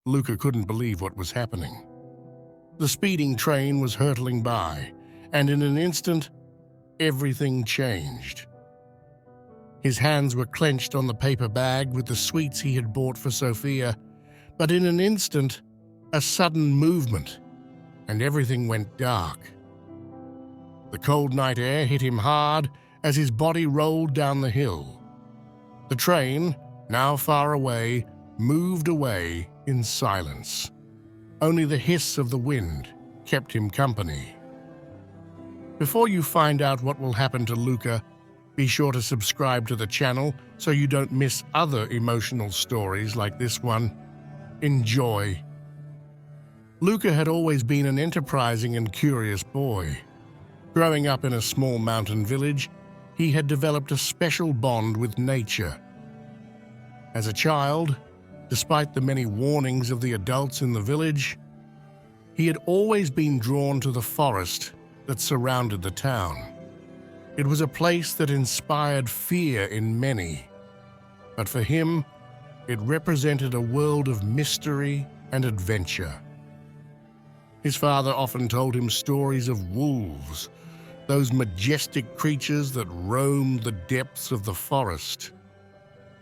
Luca couldn't believe what was happening. The speeding train was hurtling by, and in an instant, everything changed. His hands were clenched on the paper bag with the sweets he had bought for Sophia, but in an instant, a sudden movement, and everything went dark. The cold night air hit him hard as his body rolled down the hill. The train, now far away, moved away in silence. Only the hiss of the wind kept him company. Before you find out what will happen to Luca, be sure to subscribe to the channel so you don't miss other emotional stories like this one. Enjoy. Luca had always been an enterprising and curious boy. Growing up in a small mountain village, he had developed a special bond with nature. As a child, despite the many warnings of the adults in the village, he had always been drawn to the forest that surrounded the town. It was a place that inspired fear in many, but for him, it represented a world of mystery and adventure. His father often told him stories of wolves, those majestic creatures that roamed the depths of the forest.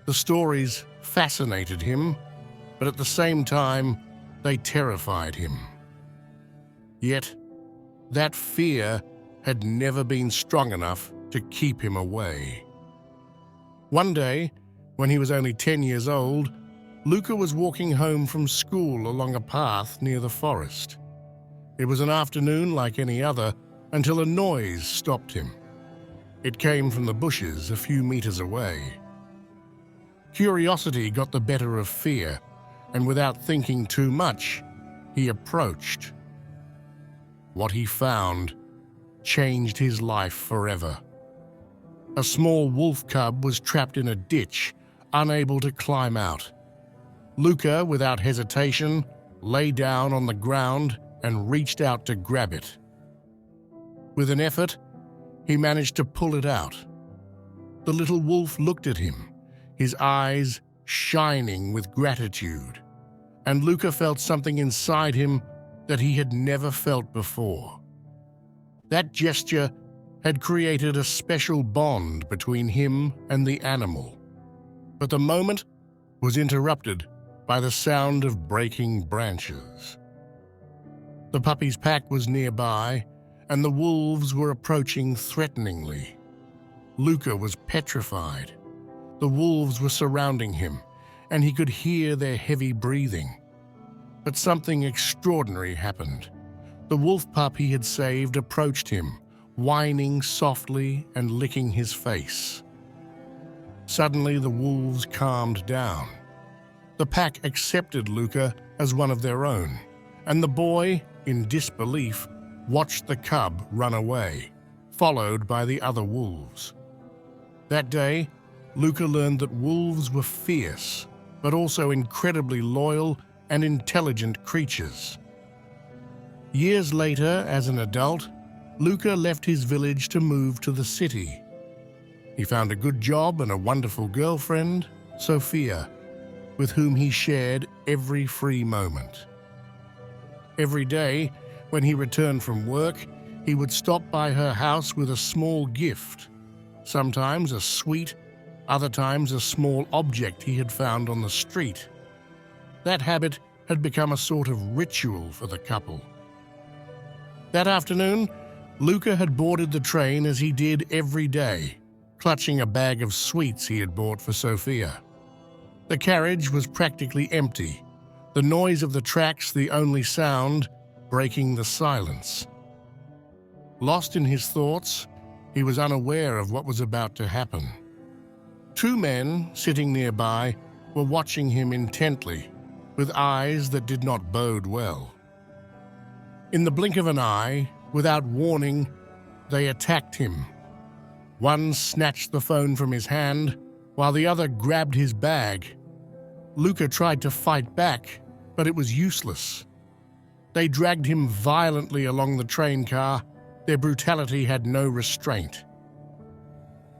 The stories fascinated him, but at the same time, they terrified him. Yet, that fear had never been strong enough to keep him away. One day, when he was only 10 years old, Luca was walking home from school along a path near the forest. It was an afternoon like any other until a noise stopped him. It came from the bushes a few meters away. Curiosity got the better of fear, and without thinking too much, he approached. What he found changed his life forever. A small wolf cub was trapped in a ditch, unable to climb out. Luca, without hesitation, lay down on the ground and reached out to grab it. With an effort, he managed to pull it out. The little wolf looked at him, his eyes shining with gratitude, and Luca felt something inside him that he had never felt before. That gesture had created a special bond between him and the animal. But the moment was interrupted by the sound of breaking branches. The puppy's pack was nearby, and the wolves were approaching threateningly. Luca was petrified. The wolves were surrounding him, and he could hear their heavy breathing. But something extraordinary happened. The wolf pup he had saved approached him, whining softly and licking his face. Suddenly, the wolves calmed down. The pack accepted Luca as one of their own, and the boy, in disbelief, watched the cub run away, followed by the other wolves. That day, Luca learned that wolves were fierce, but also incredibly loyal and intelligent creatures. Years later, as an adult, Luca left his village to move to the city. He found a good job and a wonderful girlfriend, Sophia, with whom he shared every free moment. Every day, when he returned from work, he would stop by her house with a small gift, sometimes a sweet, other times a small object he had found on the street. That habit had become a sort of ritual for the couple. That afternoon, Luca had boarded the train as he did every day, clutching a bag of sweets he had bought for Sophia. The carriage was practically empty, the noise of the tracks the only sound, breaking the silence. Lost in his thoughts, he was unaware of what was about to happen. Two men, sitting nearby, were watching him intently, with eyes that did not bode well. In the blink of an eye, without warning, they attacked him. One snatched the phone from his hand, while the other grabbed his bag. Luca tried to fight back, but it was useless. They dragged him violently along the train car. Their brutality had no restraint.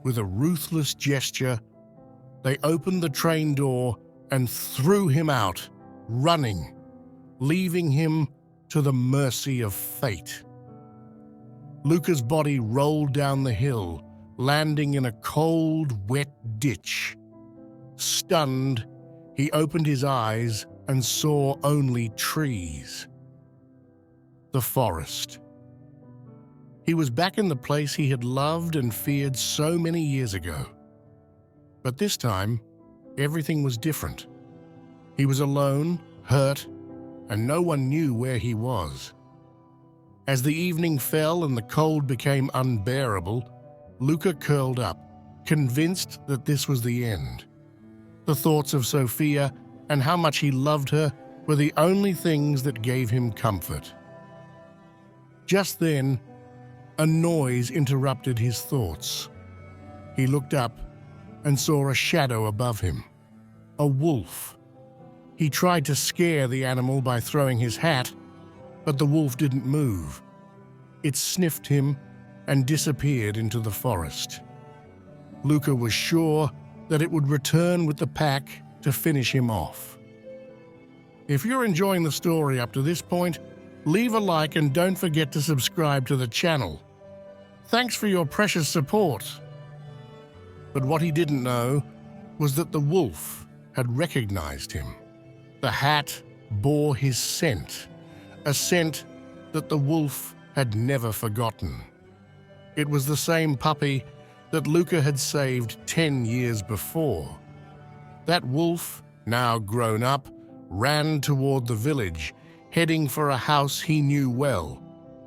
With a ruthless gesture, they opened the train door and threw him out, running, leaving him to the mercy of fate. Luca's body rolled down the hill, landing in a cold, wet ditch. Stunned, he opened his eyes and saw only trees. The forest. He was back in the place he had loved and feared so many years ago. But this time, everything was different. He was alone, hurt, and no one knew where he was. As the evening fell and the cold became unbearable, Luca curled up, convinced that this was the end. The thoughts of Sophia and how much he loved her were the only things that gave him comfort. Just then, a noise interrupted his thoughts. He looked up and saw a shadow above him. A wolf. He tried to scare the animal by throwing his hat, but the wolf didn't move. It sniffed him and disappeared into the forest. Luca was sure that it would return with the pack to finish him off. If you're enjoying the story up to this point, leave a like and don't forget to subscribe to the channel. Thanks for your precious support. But what he didn't know was that the wolf had recognized him. The hat bore his scent, a scent that the wolf had never forgotten. It was the same puppy that Luca had saved 10 years before. That wolf, now grown up, ran toward the village, heading for a house he knew well,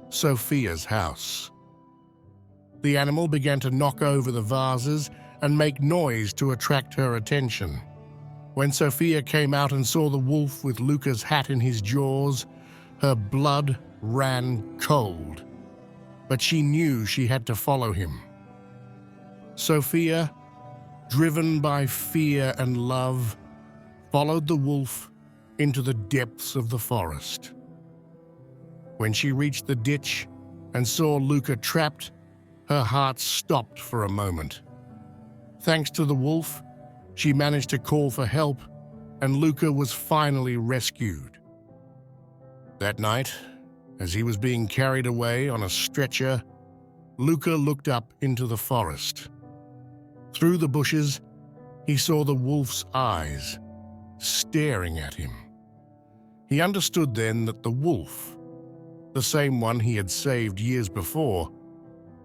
Sophia's house. The animal began to knock over the vases and make noise to attract her attention. When Sophia came out and saw the wolf with Luca's hat in his jaws, her blood ran cold. But she knew she had to follow him. Sophia, driven by fear and love, followed the wolf into the depths of the forest. When she reached the ditch and saw Luca trapped, her heart stopped for a moment. Thanks to the wolf, she managed to call for help, and Luca was finally rescued. That night, as he was being carried away on a stretcher, Luca looked up into the forest. Through the bushes, he saw the wolf's eyes, staring at him. He understood then that the wolf, the same one he had saved years before,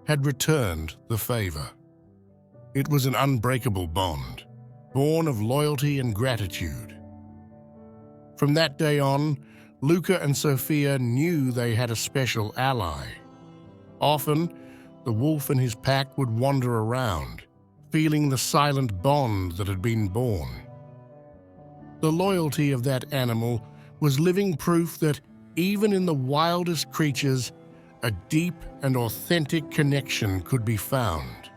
had returned the favor. It was an unbreakable bond, born of loyalty and gratitude. From that day on, Luca and Sophia knew they had a special ally. Often, the wolf and his pack would wander around, feeling the silent bond that had been born. The loyalty of that animal was living proof that even in the wildest creatures, a deep and authentic connection could be found.